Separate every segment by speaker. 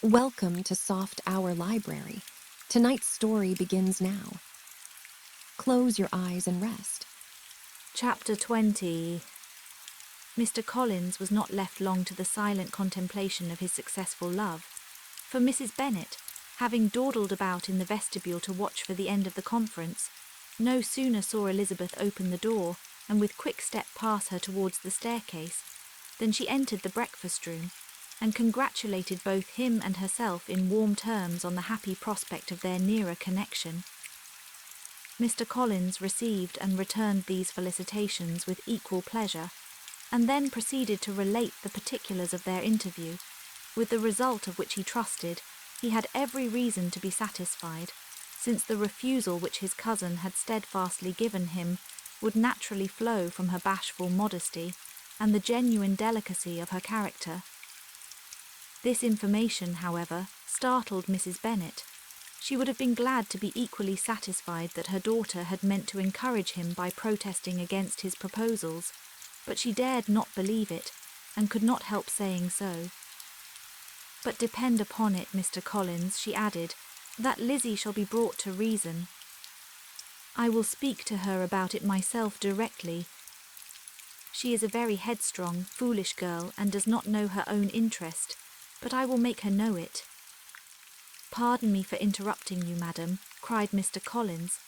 Speaker 1: Welcome to Soft Hour Library. Tonight's story begins now. Close your eyes and rest.
Speaker 2: Chapter 20. Mr. Collins was not left long to the silent contemplation of his successful love, for Mrs. Bennet, having dawdled about in the vestibule to watch for the end of the conference, no sooner saw Elizabeth open the door and with quick step pass her towards the staircase, than she entered the breakfast-room, and congratulated both him and herself in warm terms on the happy prospect of their nearer connection. Mr. Collins received and returned these felicitations with equal pleasure, and then proceeded to relate the particulars of their interview, with the result of which he trusted he had every reason to be satisfied, since the refusal which his cousin had steadfastly given him would naturally flow from her bashful modesty and the genuine delicacy of her character. This information, however, startled Mrs. Bennet. She would have been glad to be equally satisfied that her daughter had meant to encourage him by protesting against his proposals, but she dared not believe it, and could not help saying so. "But depend upon it, Mr. Collins," she added, "that Lizzie shall be brought to reason. I will speak to her about it myself directly. She is a very headstrong, foolish girl, and does not know her own interest, but I will make her know it." "Pardon me for interrupting you, madam," cried Mr. Collins,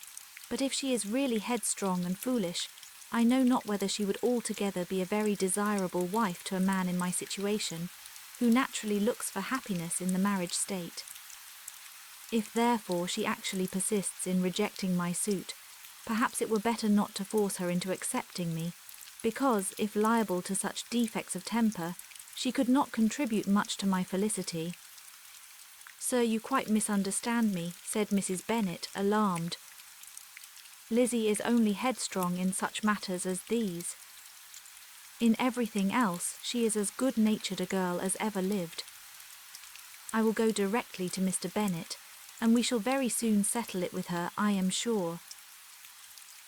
Speaker 2: "but if she is really headstrong and foolish, I know not whether she would altogether be a very desirable wife to a man in my situation, who naturally looks for happiness in the marriage state. If therefore she actually persists in rejecting my suit, perhaps it were better not to force her into accepting me, because, if liable to such defects of temper, she could not contribute much to my felicity." "Sir, you quite misunderstand me," said Mrs. Bennet, alarmed. "Lizzie is only headstrong in such matters as these. In everything else she is as good-natured a girl as ever lived. I will go directly to Mr. Bennet, and we shall very soon settle it with her, I am sure."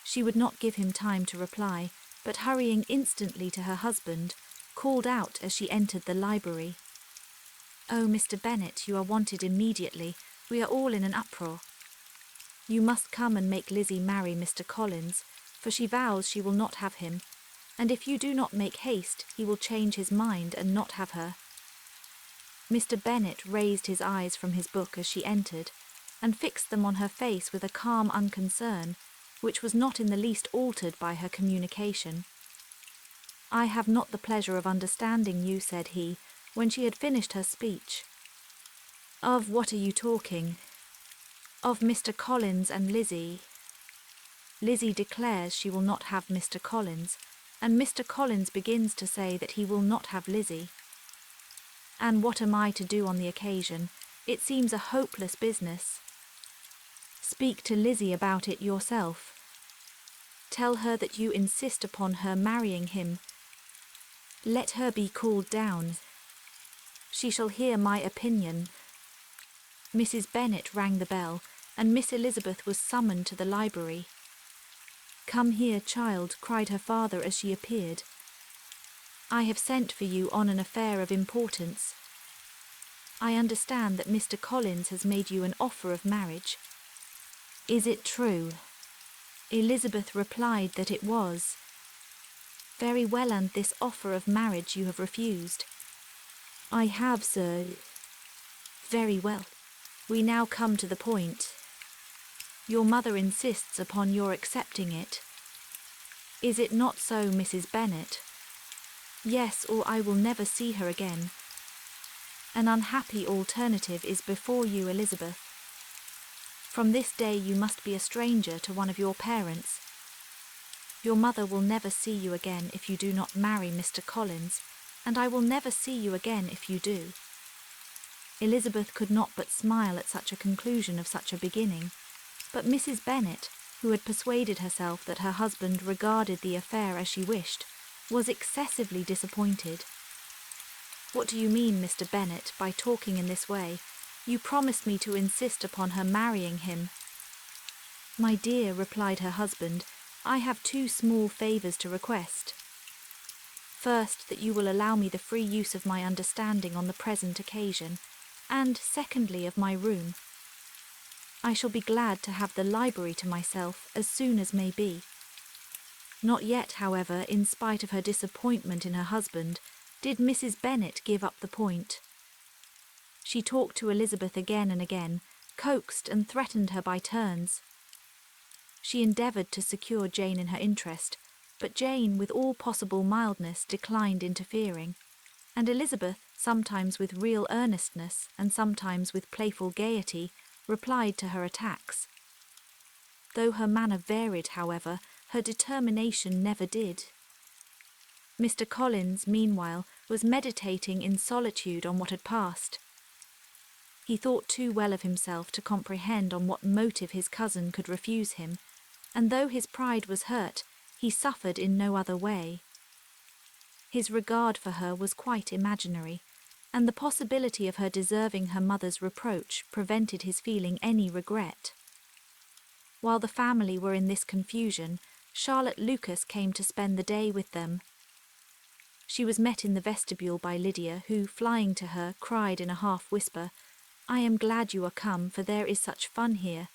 Speaker 2: She would not give him time to reply, but hurrying instantly to her husband, called out as she entered the library, "Oh, Mr. Bennet, you are wanted immediately. We are all in an uproar. You must come and make Lizzie marry Mr. Collins, for she vows she will not have him, and if you do not make haste, he will change his mind and not have her." Mr. Bennet raised his eyes from his book as she entered, and fixed them on her face with a calm unconcern, which was not in the least altered by her communication. "I have not the pleasure of understanding you," said he, when she had finished her speech. "Of what are you talking?" "Of Mr. Collins and Lizzie. Lizzie declares she will not have Mr. Collins, and Mr. Collins begins to say that he will not have Lizzie. And what am I to do on the occasion? It seems a hopeless business. Speak to Lizzie about it yourself. Tell her that you insist upon her marrying him. Let her be cooled down. She shall hear my opinion." Mrs. Bennet rang the bell, and Miss Elizabeth was summoned to the library. "Come here, child," cried her father as she appeared. "I have sent for you on an affair of importance. I understand that Mr. Collins has made you an offer of marriage. Is it true?" Elizabeth replied that it was. "Very well, and this offer of marriage you have refused." "I have, sir." "Very well. We now come to the point. Your mother insists upon your accepting it. Is it not so, Mrs. Bennet?" "Yes, or I will never see her again. An unhappy alternative is before you, Elizabeth. From this day you must be a stranger to one of your parents. Your mother will never see you again if you do not marry Mr. Collins, and I will never see you again if you do." Elizabeth could not but smile at such a conclusion of such a beginning, but Mrs. Bennet, who had persuaded herself that her husband regarded the affair as she wished, was excessively disappointed. "What do you mean, Mr. Bennet, by talking in this way? You promised me to insist upon her marrying him." "My dear," replied her husband, "I have two small favours to request. First, that you will allow me the free use of my understanding on the present occasion, and secondly of my room. I shall be glad to have the library to myself as soon as may be. Not yet, however, in spite of her disappointment in her husband, did Mrs. Bennet give up the point. She talked to Elizabeth again and again, coaxed and threatened her by turns. She endeavoured to secure Jane in her interest, but Jane, with all possible mildness, declined interfering, and Elizabeth, sometimes with real earnestness and sometimes with playful gaiety, replied to her attacks. Though her manner varied, however, her determination never did. Mr. Collins, meanwhile, was meditating in solitude on what had passed. He thought too well of himself to comprehend on what motive his cousin could refuse him, and though his pride was hurt, he suffered in no other way. His regard for her was quite imaginary, and the possibility of her deserving her mother's reproach prevented his feeling any regret. While the family were in this confusion, Charlotte Lucas came to spend the day with them. She was met in the vestibule by Lydia, who, flying to her, cried in a half-whisper, "I am glad you are come, for there is such fun here.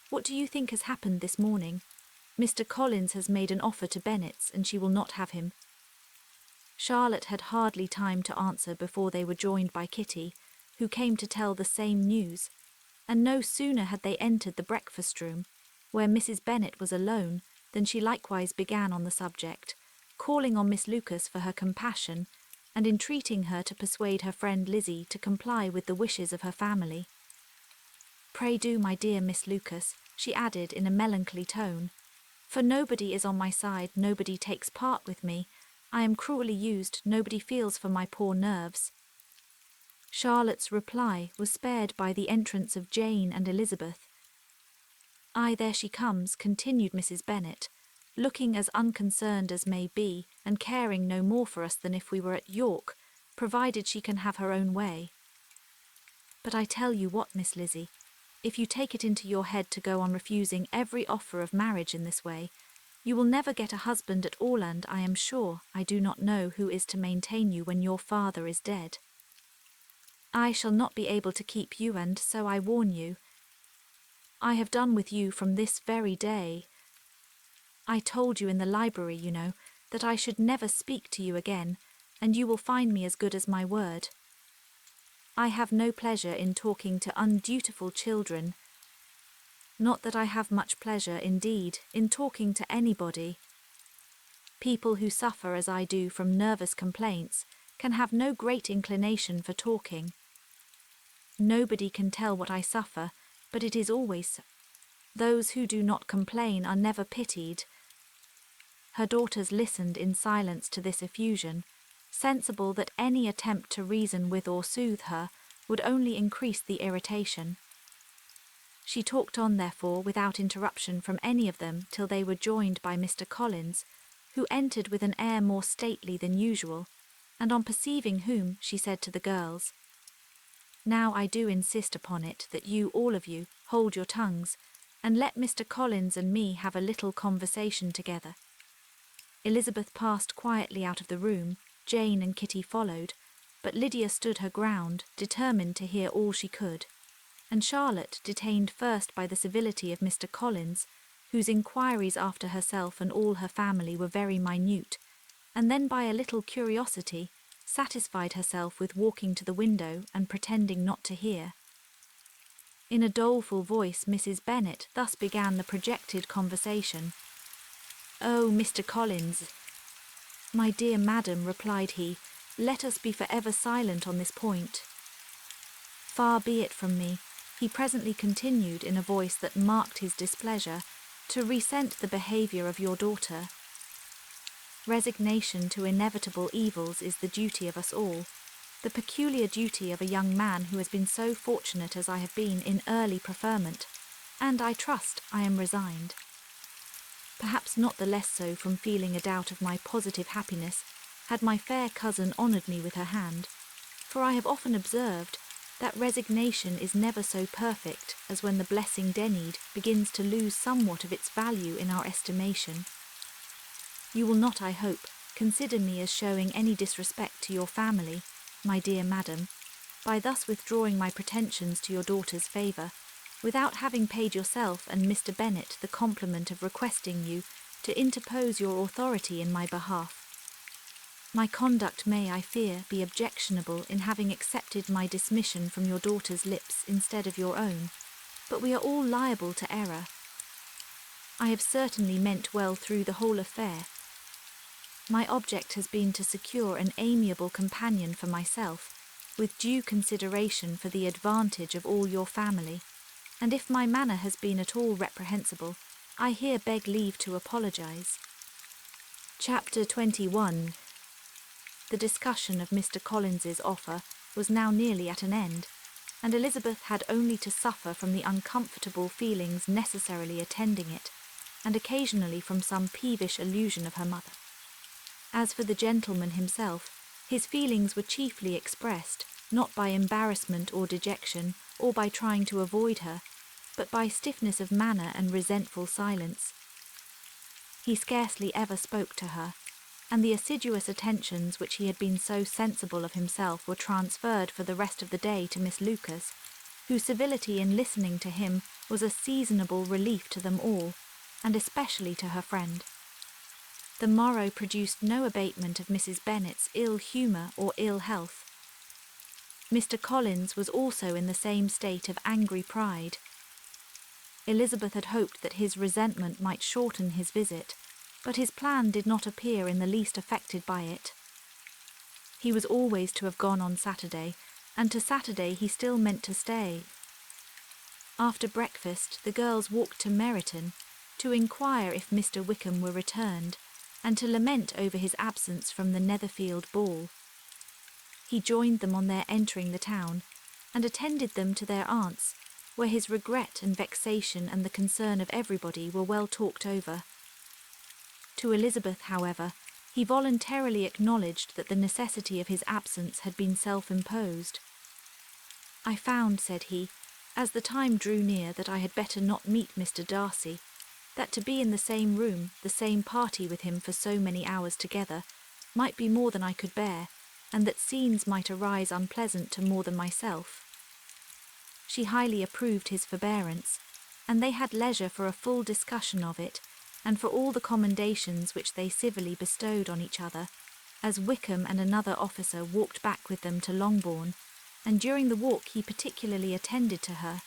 Speaker 2: What do you think has happened this morning? Mr. Collins has made an offer to Bennet's, and she will not have him." Charlotte had hardly time to answer before they were joined by Kitty, who came to tell the same news, and no sooner had they entered the breakfast-room, where Mrs. Bennet was alone, than she likewise began on the subject, calling on Miss Lucas for her compassion, and entreating her to persuade her friend Lizzie to comply with the wishes of her family. "Pray do, my dear Miss Lucas," she added in a melancholy tone, "for nobody is on my side, nobody takes part with me. I am cruelly used, nobody feels for my poor nerves." Charlotte's reply was spared by the entrance of Jane and Elizabeth. "Aye, there she comes," continued Mrs. Bennet, looking as unconcerned as may be, and caring no more for us than if we were at York, provided she can have her own way. "But I tell you what, Miss Lizzie, if you take it into your head to go on refusing every offer of marriage in this way, you will never get a husband at all, and I am sure I do not know who is to maintain you when your father is dead. I shall not be able to keep you, and so I warn you. I have done with you from this very day. I told you in the library, you know, that I should never speak to you again, and you will find me as good as my word. I have no pleasure in talking to undutiful children. Not that I have much pleasure, indeed, in talking to anybody. People who suffer as I do from nervous complaints can have no great inclination for talking. Nobody can tell what I suffer, but it is always so. Those who do not complain are never pitied." Her daughters listened in silence to this effusion, sensible that any attempt to reason with or soothe her would only increase the irritation. She talked on, therefore, without interruption from any of them till they were joined by Mr. Collins, who entered with an air more stately than usual, and on perceiving whom, she said to the girls, "Now I do insist upon it that you, all of you, hold your tongues, and let Mr. Collins and me have a little conversation together." Elizabeth passed quietly out of the room, Jane and Kitty followed, but Lydia stood her ground, determined to hear all she could, and Charlotte, detained first by the civility of Mr. Collins, whose inquiries after herself and all her family were very minute, and then by a little curiosity, satisfied herself with walking to the window and pretending not to hear. In a doleful voice, Mrs. Bennet thus began the projected conversation. "Oh, Mr. Collins!" "My dear madam," replied he, "let us be for ever silent on this point." "Far be it from me," he presently continued in a voice that marked his displeasure, "to resent the behaviour of your daughter. Resignation to inevitable evils is the duty of us all, the peculiar duty of a young man who has been so fortunate as I have been in early preferment, and I trust I am resigned. Perhaps not the less so from feeling a doubt of my positive happiness had my fair cousin honoured me with her hand, for I have often observed that resignation is never so perfect as when the blessing denied begins to lose somewhat of its value in our estimation. You will not, I hope, consider me as showing any disrespect to your family, my dear madam, by thus withdrawing my pretensions to your daughter's favour, without having paid yourself and Mr. Bennet the compliment of requesting you to interpose your authority in my behalf. My conduct may, I fear, be objectionable in having accepted my dismission from your daughter's lips instead of your own, but we are all liable to error. I have certainly meant well through the whole affair. My object has been to secure an amiable companion for myself, with due consideration for the advantage of all your family, and if my manner has been at all reprehensible, I here beg leave to apologise. Chapter 21. The discussion of Mr. Collins's offer was now nearly at an end, and Elizabeth had only to suffer from the uncomfortable feelings necessarily attending it, and occasionally from some peevish allusion of her mother. As for the gentleman himself, his feelings were chiefly expressed, not by embarrassment or dejection, or by trying to avoid her, but by stiffness of manner and resentful silence. He scarcely ever spoke to her, and the assiduous attentions which he had been so sensible of himself were transferred for the rest of the day to Miss Lucas, whose civility in listening to him was a seasonable relief to them all, and especially to her friend. The morrow produced no abatement of Mrs. Bennet's ill humour or ill health. Mr. Collins was also in the same state of angry pride. Elizabeth had hoped that his resentment might shorten his visit, but his plan did not appear in the least affected by it. He was always to have gone on Saturday, and to Saturday he still meant to stay. After breakfast, the girls walked to Meryton to inquire if Mr. Wickham were returned, and to lament over his absence from the Netherfield ball. He joined them on their entering the town, and attended them to their aunt's, where his regret and vexation and the concern of everybody were well talked over. To Elizabeth, however, he voluntarily acknowledged that the necessity of his absence had been self-imposed. "I found," said he, "as the time drew near that I had better not meet Mr. Darcy, that to be in the same room, the same party with him for so many hours together, might be more than I could bear, and that scenes might arise unpleasant to more than myself." She highly approved his forbearance, and they had leisure for a full discussion of it, and for all the commendations which they civilly bestowed on each other, as Wickham and another officer walked back with them to Longbourn, and during the walk he particularly attended to her.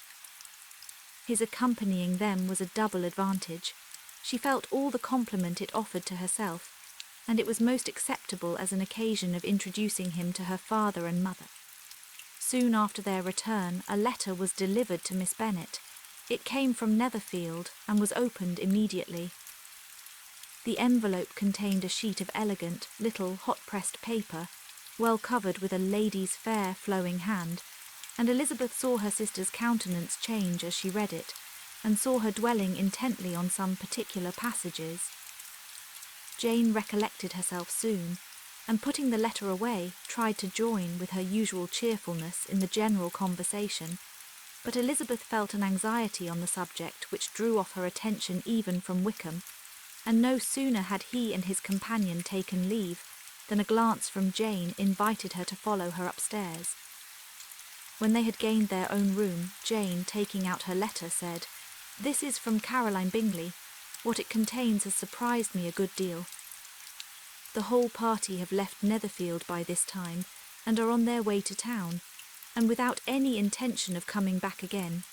Speaker 2: His accompanying them was a double advantage. She felt all the compliment it offered to herself, and it was most acceptable as an occasion of introducing him to her father and mother. Soon after their return, a letter was delivered to Miss Bennet. It came from Netherfield, and was opened immediately. The envelope contained a sheet of elegant, little, hot-pressed paper, well covered with a lady's fair, flowing hand, and Elizabeth saw her sister's countenance change as she read it, and saw her dwelling intently on some particular passages. Jane recollected herself soon, and putting the letter away, tried to join, with her usual cheerfulness, in the general conversation, but Elizabeth felt an anxiety on the subject which drew off her attention even from Wickham, and no sooner had he and his companion taken leave than a glance from Jane invited her to follow her upstairs. When they had gained their own room, Jane, taking out her letter, said, "This is from Caroline Bingley. What it contains has surprised me a good deal. The whole party have left Netherfield by this time, and are on their way to town, and without any intention of coming back again.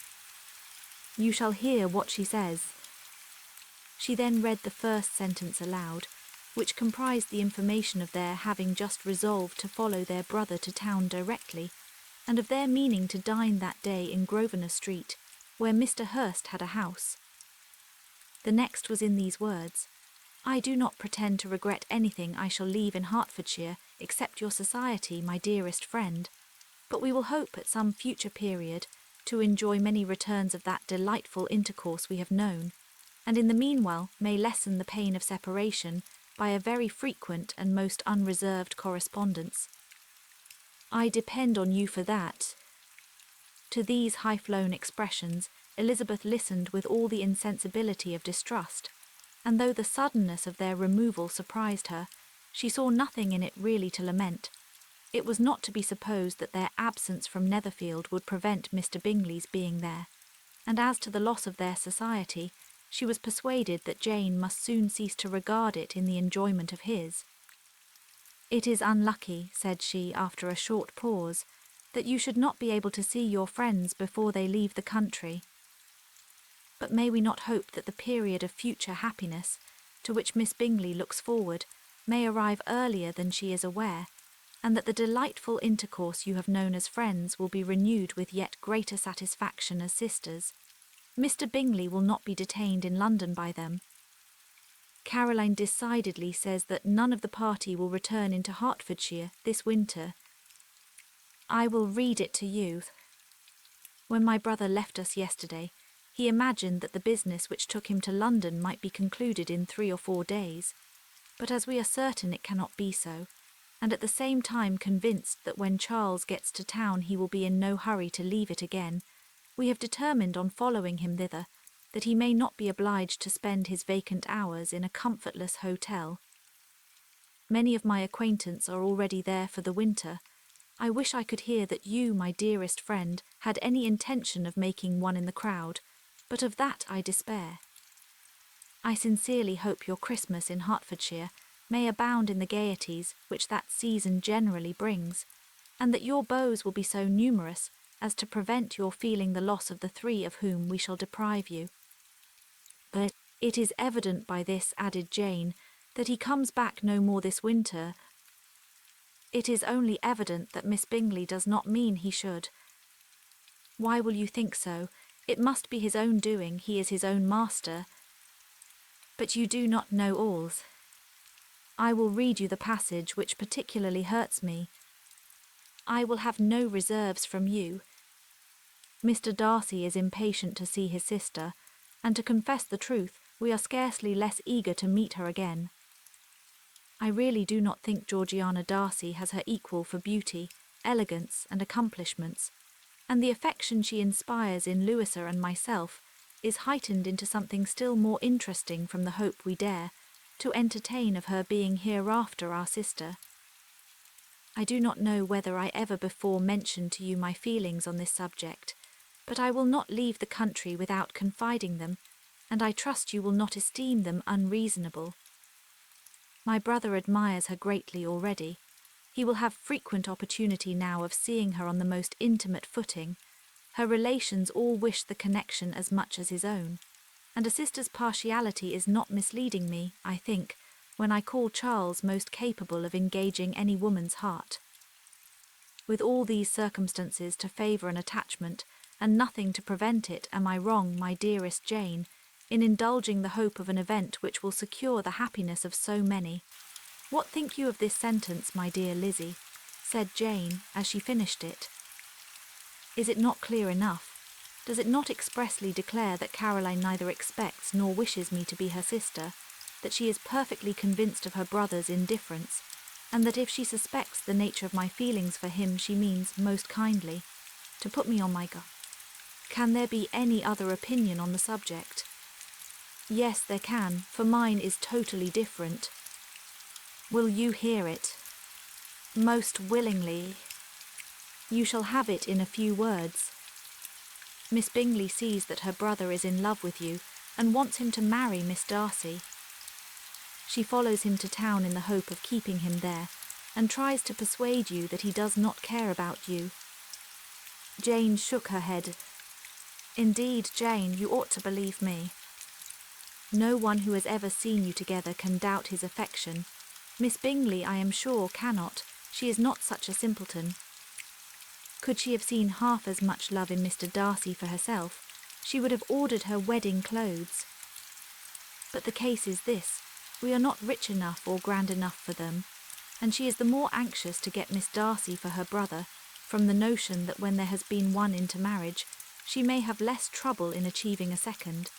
Speaker 2: You shall hear what she says." She then read the first sentence aloud, which comprised the information of their having just resolved to follow their brother to town directly, and of their meaning to dine that day in Grosvenor Street, where Mr. Hurst had a house. The next was in these words: "I do not pretend to regret anything I shall leave in Hertfordshire except your society, my dearest friend, but we will hope at some future period to enjoy many returns of that delightful intercourse we have known, and in the meanwhile may lessen the pain of separation by a very frequent and most unreserved correspondence. I depend on you for that." To these high-flown expressions Elizabeth listened with all the insensibility of distrust, and though the suddenness of their removal surprised her, she saw nothing in it really to lament. It was not to be supposed that their absence from Netherfield would prevent Mr. Bingley's being there, and as to the loss of their society, she was persuaded that Jane must soon cease to regard it in the enjoyment of his. "It is unlucky," said she after a short pause, "that you should not be able to see your friends before they leave the country. But may we not hope that the period of future happiness, to which Miss Bingley looks forward, may arrive earlier than she is aware, and that the delightful intercourse you have known as friends will be renewed with yet greater satisfaction as sisters? Mr. Bingley will not be detained in London by them. Caroline decidedly says that none of the party will return into Hertfordshire this winter. I will read it to you. When my brother left us yesterday, he imagined that the business which took him to London might be concluded in 3 or 4 days, but as we are certain it cannot be so, and at the same time convinced that when Charles gets to town he will be in no hurry to leave it again, we have determined on following him thither, that he may not be obliged to spend his vacant hours in a comfortless hotel. Many of my acquaintance are already there for the winter. I wish I could hear that you, my dearest friend, had any intention of making one in the crowd, but of that I despair. I sincerely hope your Christmas in Hertfordshire may abound in the gaieties which that season generally brings, and that your beaux will be so numerous as to prevent your feeling the loss of the 3 of whom we shall deprive you. But it is evident by this," added Jane, "that he comes back no more this winter. It is only evident that Miss Bingley does not mean he should. Why will you think so? It must be his own doing, he is his own master. But you do not know all. I will read you the passage which particularly hurts me. I will have no reserves from you. Mr. Darcy is impatient to see his sister, and to confess the truth, we are scarcely less eager to meet her again. I really do not think Georgiana Darcy has her equal for beauty, elegance, and accomplishments, and the affection she inspires in Louisa and myself is heightened into something still more interesting from the hope we dare to entertain of her being hereafter our sister. I do not know whether I ever before mentioned to you my feelings on this subject, but I will not leave the country without confiding them, and I trust you will not esteem them unreasonable. My brother admires her greatly already. He will have frequent opportunity now of seeing her on the most intimate footing. Her relations all wish the connection as much as his own, and a sister's partiality is not misleading me, I think, when I call Charles most capable of engaging any woman's heart. With all these circumstances to favour an attachment, and nothing to prevent it, am I wrong, my dearest Jane, in indulging the hope of an event which will secure the happiness of so many? What think you of this sentence, my dear Lizzie? Said Jane, as she finished it. Is it not clear enough? Does it not expressly declare that Caroline neither expects nor wishes me to be her sister, that she is perfectly convinced of her brother's indifference, and that if she suspects the nature of my feelings for him she means, most kindly, to put me on my guard? Can there be any other opinion on the subject? Yes, there can, for mine is totally different. Will you hear it? Most willingly. You shall have it in a few words. Miss Bingley sees that her brother is in love with you, and wants him to marry Miss Darcy. She follows him to town in the hope of keeping him there, and tries to persuade you that he does not care about you. Jane shook her head. Indeed, Jane, you ought to believe me. No one who has ever seen you together can doubt his affection. Miss Bingley, I am sure, cannot. She is not such a simpleton. Could she have seen half as much love in Mr. Darcy for herself, she would have ordered her wedding clothes. But the case is this, we are not rich enough or grand enough for them, and she is the more anxious to get Miss Darcy for her brother, from the notion that when there has been one into marriage, she may have less trouble in achieving a second,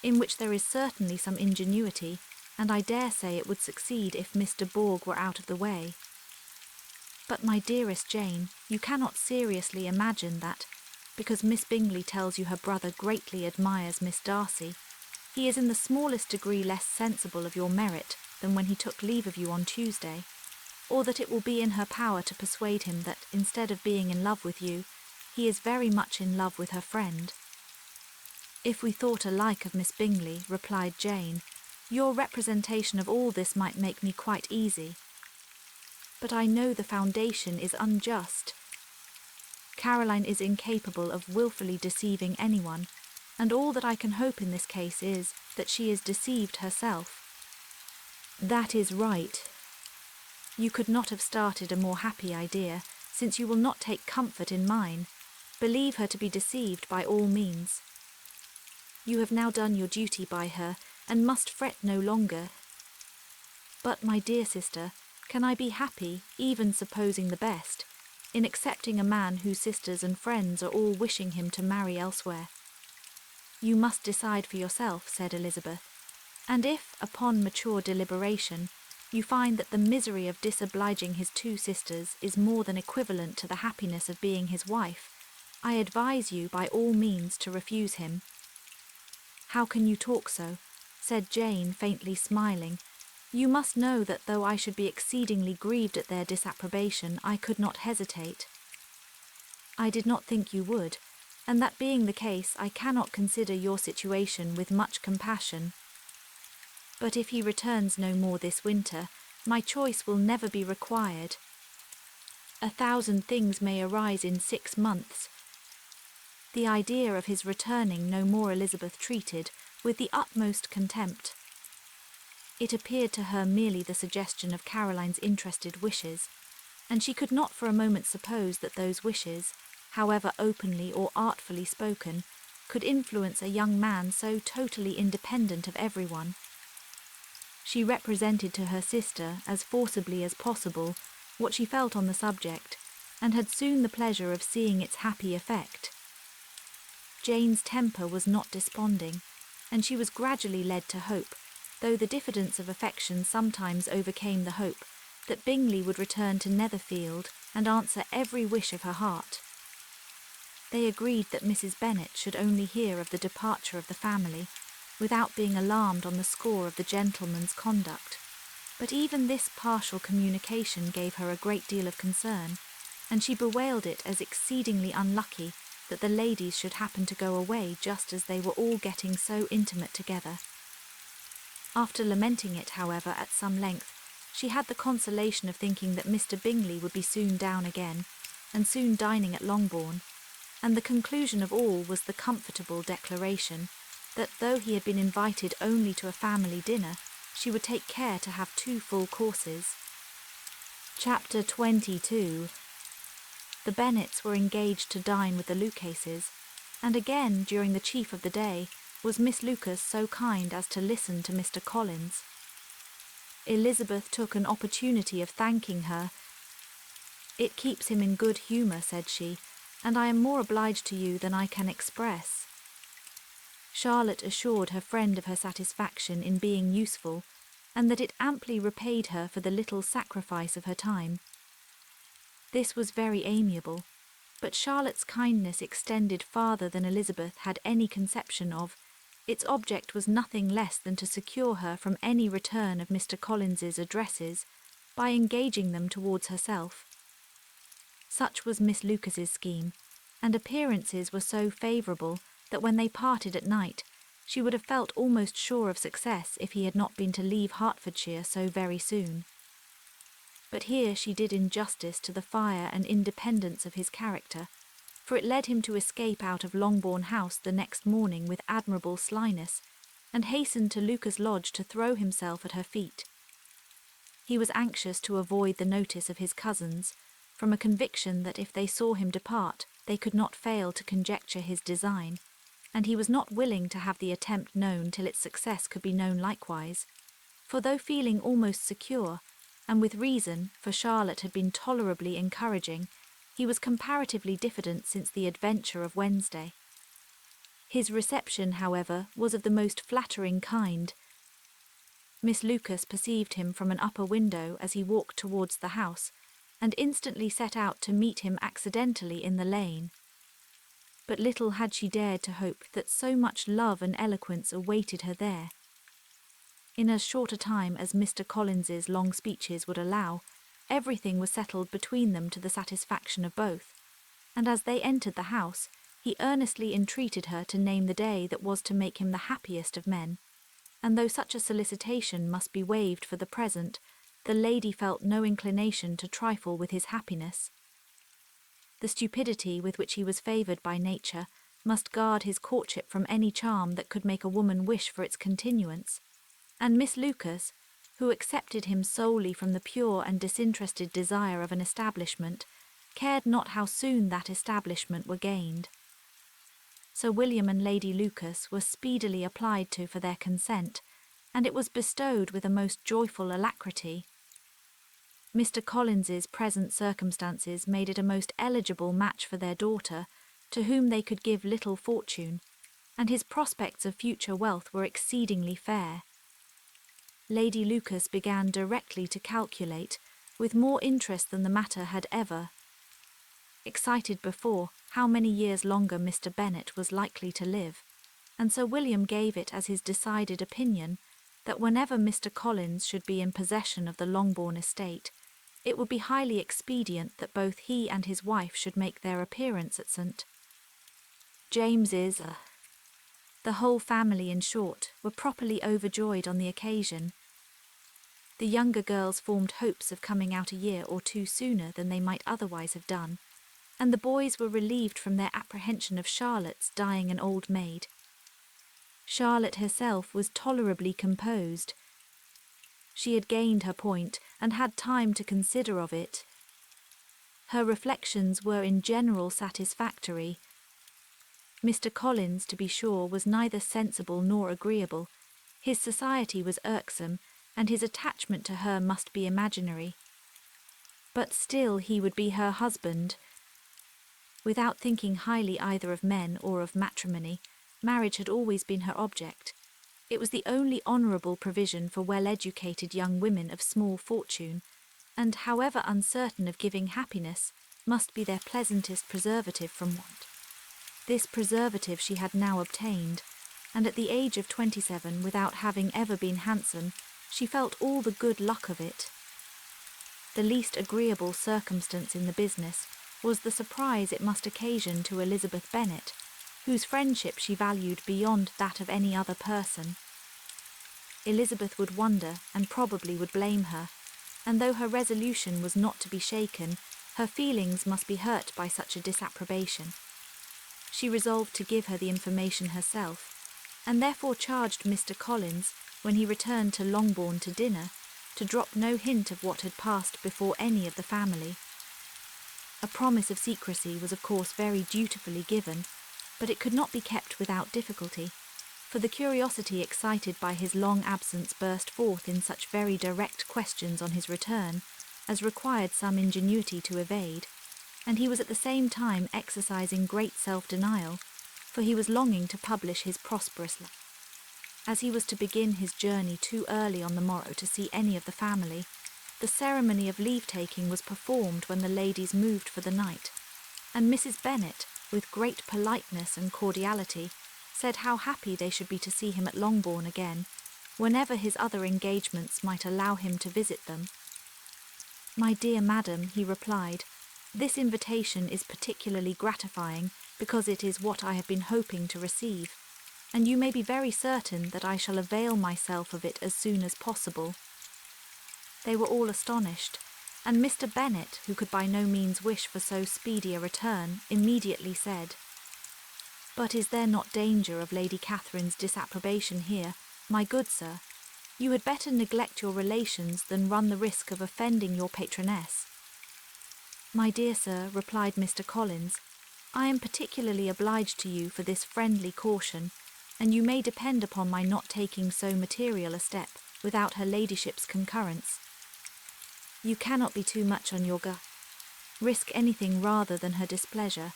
Speaker 2: in which there is certainly some ingenuity, and I dare say it would succeed if Mr. Borg were out of the way. But, my dearest Jane, you cannot seriously imagine that, because Miss Bingley tells you her brother greatly admires Miss Darcy, he is in the smallest degree less sensible of your merit than when he took leave of you on Tuesday. or that it will be in her power to persuade him that, instead of being in love with you, he is very much in love with her friend. If we thought alike of Miss Bingley, replied Jane, your representation of all this might make me quite easy. But I know the foundation is unjust. Caroline is incapable of wilfully deceiving anyone, and all that I can hope in this case is that she is deceived herself. That is right. You could not have started a more happy idea, since you will not take comfort in mine. Believe her to be deceived by all means. You have now done your duty by her, and must fret no longer. But, my dear sister, can I be happy, even supposing the best, in accepting a man whose sisters and friends are all wishing him to marry elsewhere? You must decide for yourself, said Elizabeth, and if, upon mature deliberation, you find that the misery of disobliging his two sisters is more than equivalent to the happiness of being his wife, I advise you by all means to refuse him. How can you talk so? Said Jane, faintly smiling. You must know that though I should be exceedingly grieved at their disapprobation, I could not hesitate. I did not think you would, and that being the case, I cannot consider your situation with much compassion. But if he returns no more this winter, my choice will never be required. 1,000 things may arise in 6 months. The idea of his returning no more Elizabeth treated with the utmost contempt. It appeared to her merely the suggestion of Caroline's interested wishes, and she could not for a moment suppose that those wishes, however openly or artfully spoken, could influence a young man so totally independent of everyone. She represented to her sister as forcibly as possible what she felt on the subject, and had soon the pleasure of seeing its happy effect. Jane's temper was not desponding, and she was gradually led to hope, though the diffidence of affection sometimes overcame the hope, that Bingley would return to Netherfield and answer every wish of her heart. They agreed that Mrs. Bennet should only hear of the departure of the family, without being alarmed on the score of the gentleman's conduct. But even this partial communication gave her a great deal of concern, and she bewailed it as exceedingly unlucky that the ladies should happen to go away just as they were all getting so intimate together. After lamenting it, however, at some length, she had the consolation of thinking that Mr. Bingley would be soon down again, and soon dining at Longbourn, and the conclusion of all was the comfortable declaration that though he had been invited only to a family dinner, she would take care to have 2 full courses. Chapter 22. The Bennets were engaged to dine with the Lucases, and again, during the chief of the day, was Miss Lucas so kind as to listen to Mr. Collins. Elizabeth took an opportunity of thanking her. It keeps him in good humour, said she, and I am more obliged to you than I can express. Charlotte assured her friend of her satisfaction in being useful, and that it amply repaid her for the little sacrifice of her time. This was very amiable, but Charlotte's kindness extended farther than Elizabeth had any conception of. Its object was nothing less than to secure her from any return of Mr. Collins's addresses by engaging them towards herself. Such was Miss Lucas's scheme, and appearances were so favourable that when they parted at night, she would have felt almost sure of success if he had not been to leave Hertfordshire so very soon. But here she did injustice to the fire and independence of his character, for it led him to escape out of Longbourn House the next morning with admirable slyness, and hastened to Lucas Lodge to throw himself at her feet. He was anxious to avoid the notice of his cousins, from a conviction that if they saw him depart, they could not fail to conjecture his design, and he was not willing to have the attempt known till its success could be known likewise, for though feeling almost secure, and with reason, for Charlotte had been tolerably encouraging, he was comparatively diffident since the adventure of Wednesday. His reception, however, was of the most flattering kind. Miss Lucas perceived him from an upper window as he walked towards the house, and instantly set out to meet him accidentally in the lane. But little had she dared to hope that so much love and eloquence awaited her there. In as short a time as Mr. Collins's long speeches would allow, Everything was settled between them to the satisfaction of both, and as they entered the house, he earnestly entreated her to name the day that was to make him the happiest of men, and though such a solicitation must be waived for the present, the lady felt no inclination to trifle with his happiness. The stupidity with which he was favoured by nature must guard his courtship from any charm that could make a woman wish for its continuance, and Miss Lucas, who accepted him solely from the pure and disinterested desire of an establishment, cared not how soon that establishment were gained. Sir William and Lady Lucas were speedily applied to for their consent, and it was bestowed with a most joyful alacrity. Mr. Collins's present circumstances made it a most eligible match for their daughter, to whom they could give little fortune, and his prospects of future wealth were exceedingly fair. Lady Lucas began directly to calculate, with more interest than the matter had ever excited before, how many years longer Mr. Bennet was likely to live, and Sir William gave it as his decided opinion that whenever Mr. Collins should be in possession of the Longbourn estate, it would be highly expedient that both he and his wife should make their appearance at St. James's. The whole family, in short, were properly overjoyed on the occasion. The younger girls formed hopes of coming out a year or two sooner than they might otherwise have done, and the boys were relieved from their apprehension of Charlotte's dying an old maid. Charlotte herself was tolerably composed. She had gained her point and had time to consider of it. Her reflections were in general satisfactory. Mr. Collins, to be sure, was neither sensible nor agreeable. His society was irksome, and his attachment to her must be imaginary. But still he would be her husband. Without thinking highly either of men or of matrimony, marriage had always been her object. It was the only honourable provision for well-educated young women of small fortune, and, however uncertain of giving happiness, must be their pleasantest preservative from want. This preservative she had now obtained, and at the age of 27, without having ever been handsome, she felt all the good luck of it. The least agreeable circumstance in the business was the surprise it must occasion to Elizabeth Bennet, whose friendship she valued beyond that of any other person. Elizabeth would wonder, and probably would blame her, and though her resolution was not to be shaken, her feelings must be hurt by such a disapprobation. She resolved to give her the information herself, and therefore charged Mr. Collins, when he returned to Longbourn to dinner, to drop no hint of what had passed before any of the family. A promise of secrecy was of course very dutifully given, but it could not be kept without difficulty, for the curiosity excited by his long absence burst forth in such very direct questions on his return as required some ingenuity to evade, and he was at the same time exercising great self-denial, for he was longing to publish his prosperous life. As he was to begin his journey too early on the morrow to see any of the family, the ceremony of leave-taking was performed when the ladies moved for the night, and Mrs. Bennet, with great politeness and cordiality, said how happy they should be to see him at Longbourn again, whenever his other engagements might allow him to visit them. "My dear madam," he replied, "this invitation is particularly gratifying because it is what I have been hoping to receive, and you may be very certain that I shall avail myself of it as soon as possible." They were all astonished, and Mr. Bennet, who could by no means wish for so speedy a return, immediately said, "But is there not danger of Lady Catherine's disapprobation here, my good sir? You had better neglect your relations than run the risk of offending your patroness." "My dear sir," replied Mr. Collins, "I am particularly obliged to you for this friendly caution, and you may depend upon my not taking so material a step without her ladyship's concurrence. You cannot be too much on your guard. Risk anything rather than her displeasure,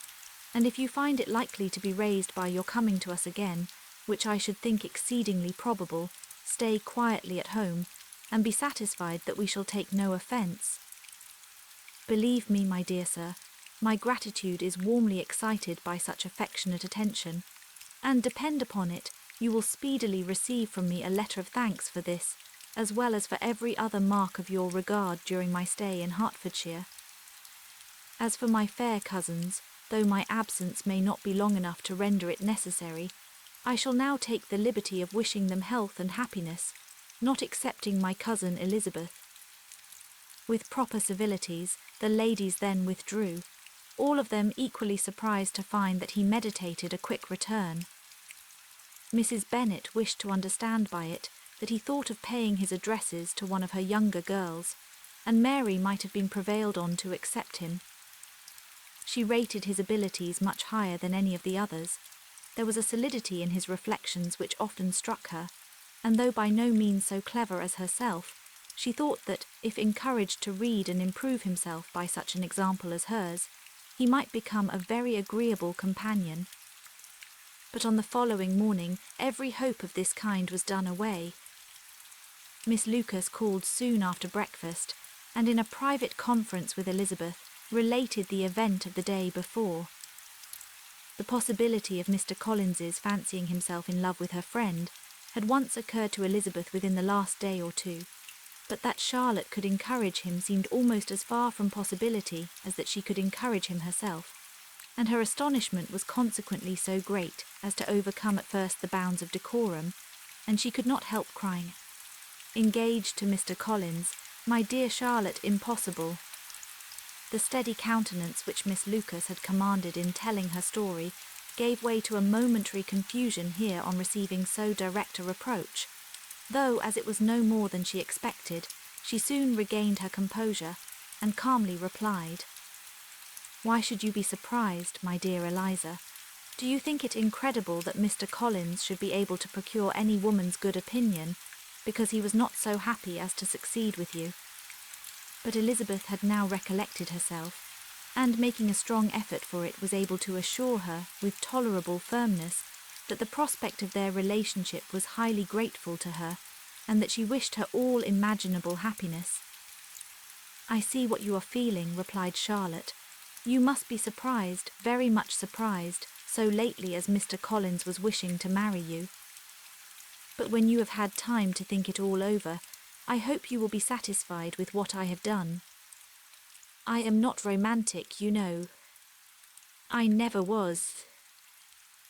Speaker 2: and if you find it likely to be raised by your coming to us again, which I should think exceedingly probable, stay quietly at home, and be satisfied that we shall take no offence. Believe me, my dear sir, my gratitude is warmly excited by such affectionate attention, and depend upon it, you will speedily receive from me a letter of thanks for this, as well as for every other mark of your regard during my stay in Hertfordshire. As for my fair cousins, though my absence may not be long enough to render it necessary, I shall now take the liberty of wishing them health and happiness, not excepting my cousin Elizabeth. With proper civilities, the ladies then withdrew, all of them equally surprised to find that he meditated a quick return. Mrs. Bennet wished to understand by it that he thought of paying his addresses to one of her younger girls, and Mary might have been prevailed on to accept him. She rated his abilities much higher than any of the others. There was a solidity in his reflections which often struck her, and though by no means so clever as herself, she thought that, if encouraged to read and improve himself by such an example as hers, he might become a very agreeable companion. But on the following morning, every hope of this kind was done away. Miss Lucas called soon after breakfast, and in a private conference with Elizabeth, related the event of the day before. The possibility of Mr. Collins's fancying himself in love with her friend had once occurred to Elizabeth within the last day or two, but that Charlotte could encourage him seemed almost as far from possibility as that she could encourage him herself, and her astonishment was consequently so great as to overcome at first the bounds of decorum, and she could not help crying, "Engaged to Mr. Collins, my dear Charlotte, impossible." The steady countenance which Miss Lucas had commanded in telling her story gave way to a momentary confusion here on receiving so direct a reproach, though, as it was no more than she expected, she soon regained her composure and calmly replied, "Why should you be surprised, my dear Eliza? Do you think it incredible that Mr. Collins should be able to procure any woman's good opinion because he was not so happy as to succeed with you?" But Elizabeth had now recollected herself, and making a strong effort for it was able to assure her, with tolerable firmness, that the prospect of their relationship was highly grateful to her, and that she wished her all imaginable happiness. "I see what you are feeling," replied Charlotte. "You must be surprised, very much surprised, so lately as Mr. Collins was wishing to marry you. But when you have had time to think it all over, I hope you will be satisfied with what I have done. I am not romantic, you know. I never was.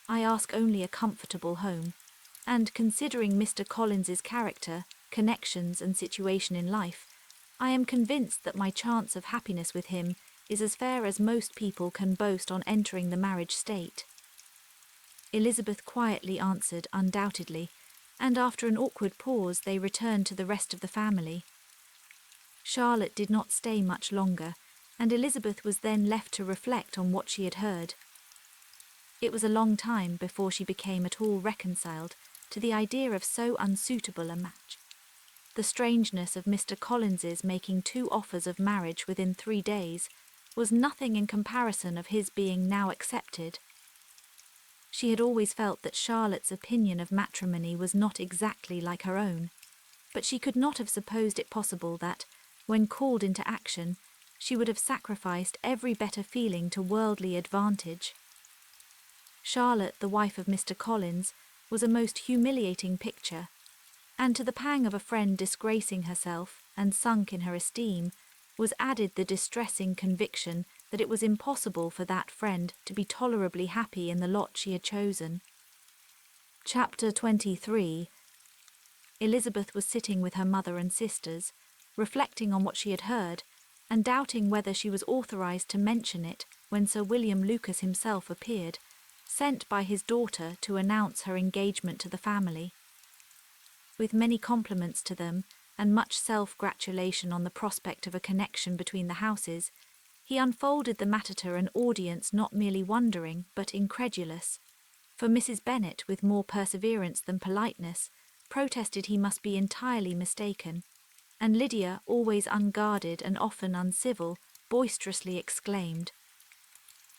Speaker 2: I ask only a comfortable home, and considering Mr. Collins's character, connections and situation in life, I am convinced that my chance of happiness with him is as fair as most people can boast on entering the marriage state." Elizabeth quietly answered undoubtedly, and after an awkward pause they returned to the rest of the family. Charlotte did not stay much longer, and Elizabeth was then left to reflect on what she had heard. It was a long time before she became at all reconciled to the idea of so unsuitable a match. The strangeness of Mr. Collins's making 2 offers of marriage within 3 days was nothing in comparison of his being now accepted. She had always felt that Charlotte's opinion of matrimony was not exactly like her own, but she could not have supposed it possible that, when called into action, she would have sacrificed every better feeling to worldly advantage. Charlotte, the wife of Mr. Collins, was a most humiliating picture, and to the pang of a friend disgracing herself and sunk in her esteem was added the distressing conviction that it was impossible for that friend to be tolerably happy in the lot she had chosen. Chapter 23. Elizabeth was sitting with her mother and sisters, reflecting on what she had heard, and doubting whether she was authorized to mention it when Sir William Lucas himself appeared, sent by his daughter to announce her engagement to the family. With many compliments to them, and much self-gratulation on the prospect of a connection between the houses, he unfolded the matter to an audience not merely wondering, but incredulous, for Mrs. Bennet, with more perseverance than politeness, protested he must be entirely mistaken, and Lydia, always unguarded and often uncivil, boisterously exclaimed,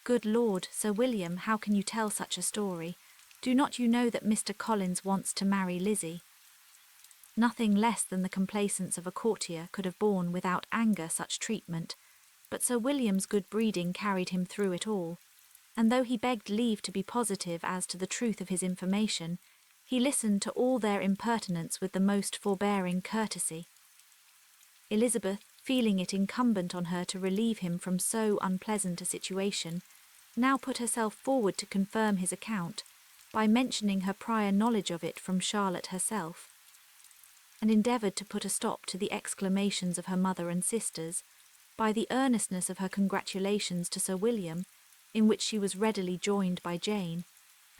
Speaker 2: "Good Lord, Sir William, how can you tell such a story? Do not you know that Mr. Collins wants to marry Lizzie?" Nothing less than the complaisance of a courtier could have borne without anger such treatment, but Sir William's good breeding carried him through it all, and though he begged leave to be positive as to the truth of his information, He listened to all their impertinence with the most forbearing courtesy. Elizabeth, feeling it incumbent on her to relieve him from so unpleasant a situation, now put herself forward to confirm his account by mentioning her prior knowledge of it from Charlotte herself, and endeavoured to put a stop to the exclamations of her mother and sisters by the earnestness of her congratulations to Sir William, in which she was readily joined by Jane,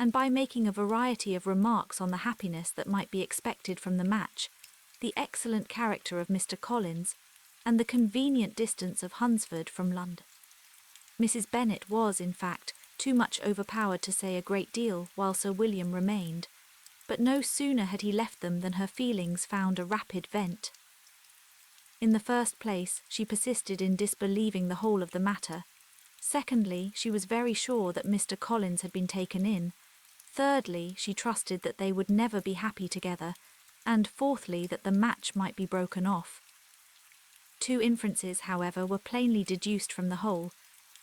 Speaker 2: and by making a variety of remarks on the happiness that might be expected from the match, the excellent character of Mr. Collins, and the convenient distance of Hunsford from London. Mrs. Bennet was, in fact, too much overpowered to say a great deal while Sir William remained, but no sooner had he left them than her feelings found a rapid vent. In the first place, she persisted in disbelieving the whole of the matter. Secondly, she was very sure that Mr. Collins had been taken in. Thirdly, she trusted that they would never be happy together, and fourthly, that the match might be broken off. Two inferences, however, were plainly deduced from the whole.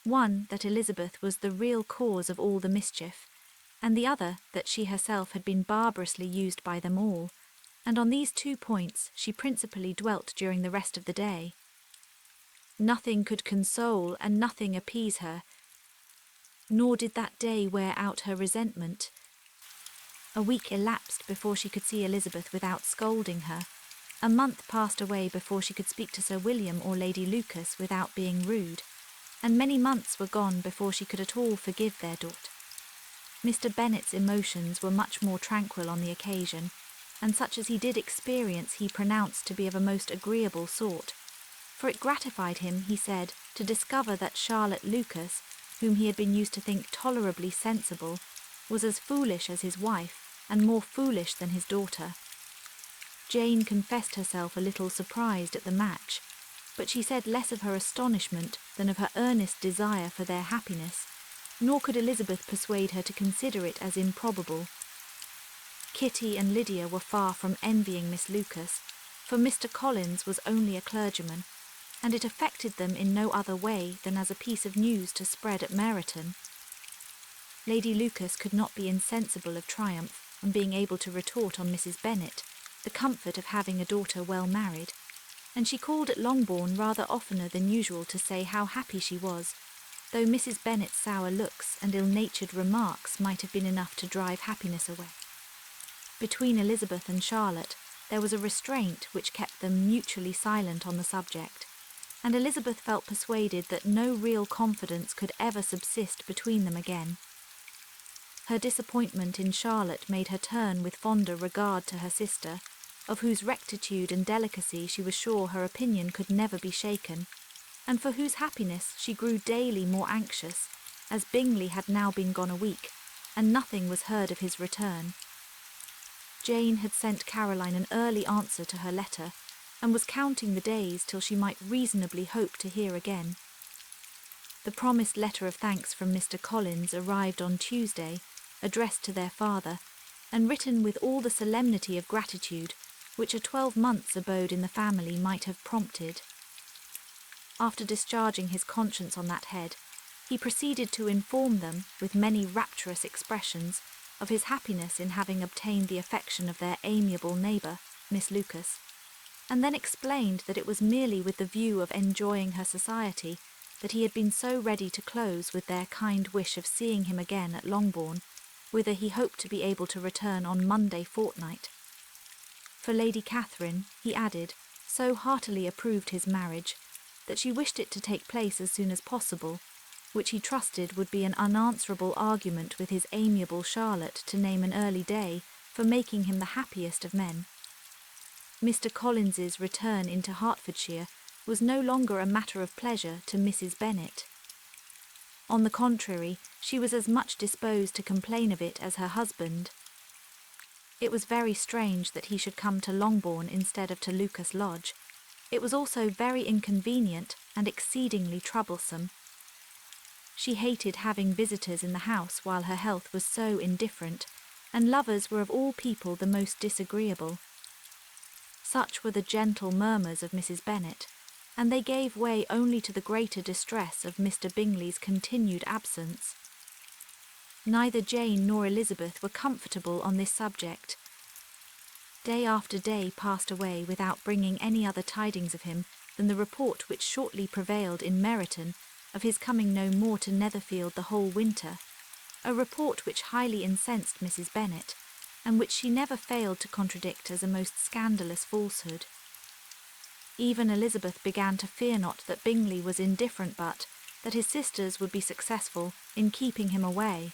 Speaker 2: One, that Elizabeth was the real cause of all the mischief, and the other, that she herself had been barbarously used by them all, and on these 2 points she principally dwelt during the rest of the day. Nothing could console and nothing appease her, nor did that day wear out her resentment. A week elapsed before she could see Elizabeth without scolding her. A month passed away before she could speak to Sir William or Lady Lucas without being rude, and many months were gone before she could at all forgive their daughter. Mr. Bennet's emotions were much more tranquil on the occasion, and such as he did experience he pronounced to be of a most agreeable sort, for it gratified him, he said, to discover that Charlotte Lucas, whom he had been used to think tolerably sensible, was as foolish as his wife, and more foolish than his daughter. Jane confessed herself a little surprised at the match, but she said less of her astonishment than of her earnest desire for their happiness, nor could Elizabeth persuade her to consider it as improbable. Kitty and Lydia were far from envying Miss Lucas, for Mr. Collins was only a clergyman, and it affected them in no other way than as a piece of news to spread at Meryton. Lady Lucas could not be insensible of triumph on being able to retort on Mrs. Bennet the comfort of having a daughter well married, and she called at Longbourn rather oftener than usual to say how happy she was, though Mrs. Bennet's sour looks and ill-natured remarks might have been enough to drive happiness away. Between Elizabeth and Charlotte there was a restraint which kept them mutually silent on the subject, and Elizabeth felt persuaded that no real confidence could ever subsist between them again. Her disappointment in Charlotte made her turn with fonder regard to her sister, of whose rectitude and delicacy she was sure her opinion could never be shaken, and for whose happiness she grew daily more anxious, as Bingley had now been gone a week, and nothing was heard of his return. Jane had sent Caroline an early answer to her letter, and was counting the days till she might reasonably hope to hear again. The promised letter of thanks from Mr. Collins arrived on Tuesday, addressed to their father, and written with all the solemnity of gratitude which a 12 months' abode in the family might have prompted. After discharging his conscience on that head, he proceeded to inform them, with many rapturous expressions, of his happiness in having obtained the affection of their amiable neighbour, Miss Lucas, and then explained that it was merely with the view of enjoying her society that he had been so ready to close with their kind wish of seeing him again at Longbourn, whither he hoped to be able to return on Monday fortnight. For Lady Catherine, he added, so heartily approved his marriage, that she wished it to take place as soon as possible, which he trusted would be an unanswerable argument with his amiable Charlotte to name an early day for making him the happiest of men. Mr. Collins's return into Hertfordshire was no longer a matter of pleasure to Mrs. Bennet. On the contrary, she was as much disposed to complain of it as her husband. It was very strange that he should come to Longbourn instead of to Lucas Lodge. It was also very inconvenient and exceedingly troublesome. She hated having visitors in the house while her health was so indifferent, and lovers were of all people the most disagreeable. Such were the gentle murmurs of Mrs. Bennet, and they gave way only to the greater distress of Mr. Bingley's continued absence. Neither Jane nor Elizabeth were comfortable on this subject. Day after day passed away without bringing any other tidings of him than the report which shortly prevailed in Meryton of his coming no more to Netherfield the whole winter, a report which highly incensed Mrs. Bennet, and which she never failed to contradict as a most scandalous falsehood. Even Elizabeth began to fear not that Bingley was indifferent, but that his sisters would be successful in keeping him away.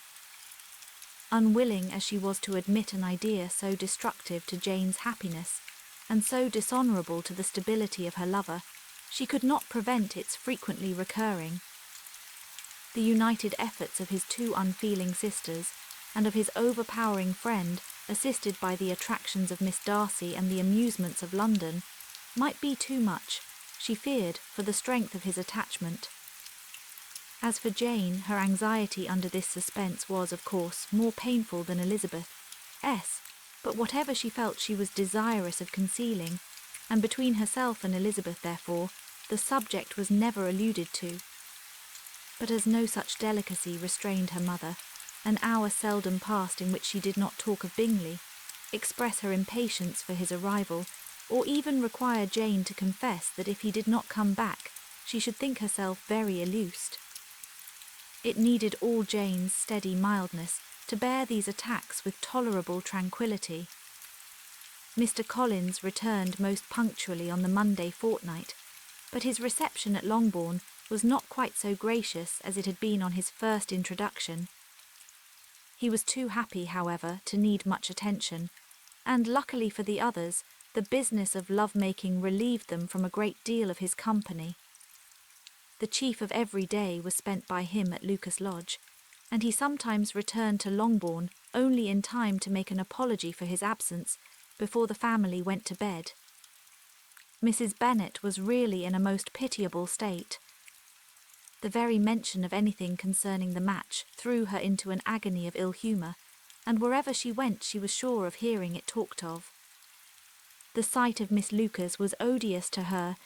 Speaker 2: Unwilling as she was to admit an idea so destructive to Jane's happiness, and so dishonourable to the stability of her lover, she could not prevent its frequently recurring. The united efforts of his two unfeeling sisters, and of his overpowering friend, assisted by the attractions of Miss Darcy and the amusements of London, might be too much, she feared, for the strength of his attachment. As for Jane, her anxiety under this suspense was, of course, more painful than Elizabeth's, but whatever she felt she was desirous of concealing, and between herself and Elizabeth, therefore, the subject was never alluded to. But as no such delicacy restrained her mother, an hour seldom passed in which she did not talk of Bingley, express her impatience for his arrival, or even require Jane to confess that if he did not come back, she should think herself very illused. It needed all Jane's steady mildness to bear these attacks with tolerable tranquillity. Mr. Collins returned most punctually on the Monday fortnight, but his reception at Longbourn was not quite so gracious as it had been on his first introduction. He was too happy, however, to need much attention, and luckily for the others, the business of love-making relieved them from a great deal of his company. The chief of every day was spent by him at Lucas Lodge, and he sometimes returned to Longbourn only in time to make an apology for his absence before the family went to bed. Mrs. Bennet was really in a most pitiable state. The very mention of anything concerning the match threw her into an agony of ill humour, and wherever she went she was sure of hearing it talked of. The sight of Miss Lucas was odious to her.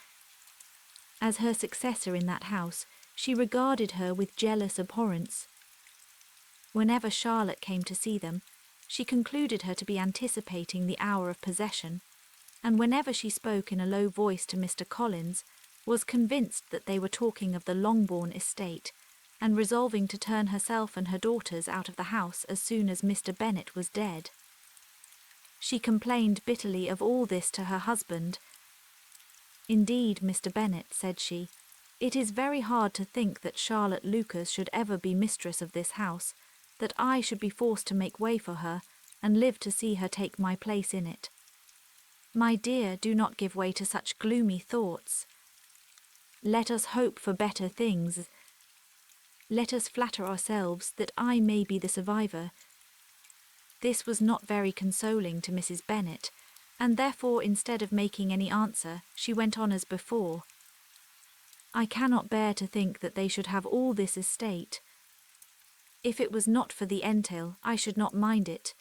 Speaker 2: As her successor in that house, she regarded her with jealous abhorrence. Whenever Charlotte came to see them, she concluded her to be anticipating the hour of possession, and whenever she spoke in a low voice to Mr. Collins, was convinced that they were talking of the Longbourn estate, and resolving to turn herself and her daughters out of the house as soon as Mr. Bennet was dead. She complained bitterly of all this to her husband. "Indeed, Mr. Bennet," said she, "it is very hard to think that Charlotte Lucas should ever be mistress of this house, that I should be forced to make way for her, and live to see her take my place in it. My dear, do not give way to such gloomy thoughts. Let us hope for better things. Let us flatter ourselves that I may be the survivor." This was not very consoling to Mrs. Bennet, and therefore, instead of making any answer, she went on as before. "I cannot bear to think that they should have all this estate. If it was not for the entail, I should not mind it."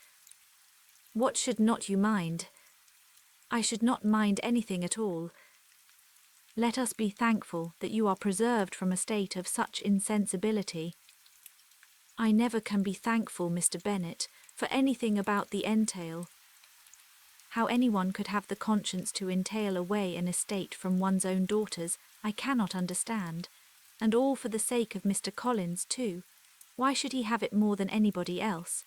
Speaker 2: "What should not you mind?" "I should not mind anything at all. Let us be thankful that you are preserved from a state of such insensibility." "I never can be thankful, Mr. Bennet, for anything about the entail. How anyone could have the conscience to entail away an estate from one's own daughters, I cannot understand, and all for the sake of Mr. Collins too. Why should he have it more than anybody else?"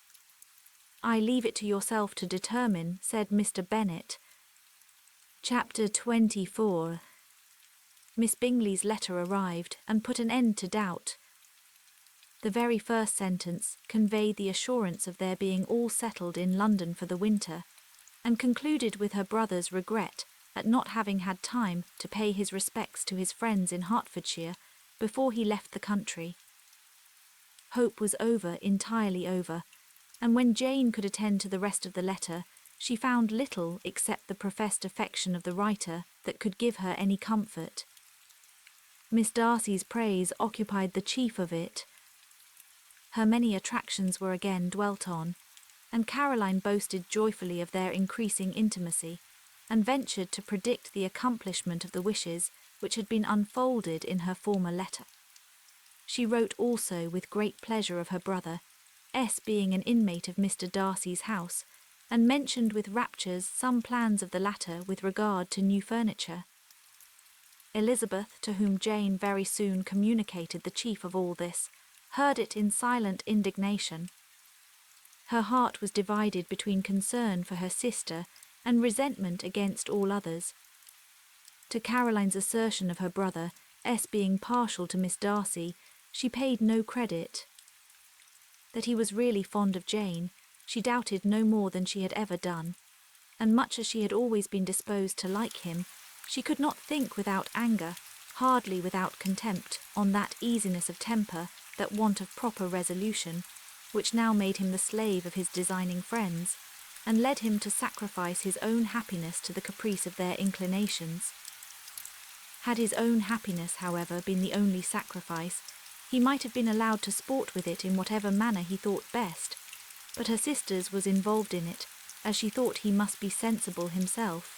Speaker 2: "I leave it to yourself to determine," said Mr. Bennet. Chapter 24. Miss Bingley's letter arrived and put an end to doubt. The very first sentence conveyed the assurance of their being all settled in London for the winter, and concluded with her brother's regret at not having had time to pay his respects to his friends in Hertfordshire before he left the country. Hope was over, entirely over, and when Jane could attend to the rest of the letter, she found little except the professed affection of the writer that could give her any comfort. Miss Darcy's praise occupied the chief of it. Her many attractions were again dwelt on, and Caroline boasted joyfully of their increasing intimacy, and ventured to predict the accomplishment of the wishes which had been unfolded in her former letter. She wrote also with great pleasure of her brother, S being an inmate of Mr. Darcy's house, and mentioned with raptures some plans of the latter with regard to new furniture. Elizabeth, to whom Jane very soon communicated the chief of all this, heard it in silent indignation. Her heart was divided between concern for her sister and resentment against all others. To Caroline's assertion of her brother, S being partial to Miss Darcy, she paid no credit. That he was really fond of Jane, she doubted no more than she had ever done, and much as she had always been disposed to like him, she could not think without anger, hardly without contempt, on that easiness of temper, that want of proper resolution, which now made him the slave of his designing friends, and led him to sacrifice his own happiness to the caprice of their inclinations. Had his own happiness, however, been the only sacrifice, he might have been allowed to sport with it in whatever manner he thought best, but her sister's was involved in it, as she thought he must be sensible himself.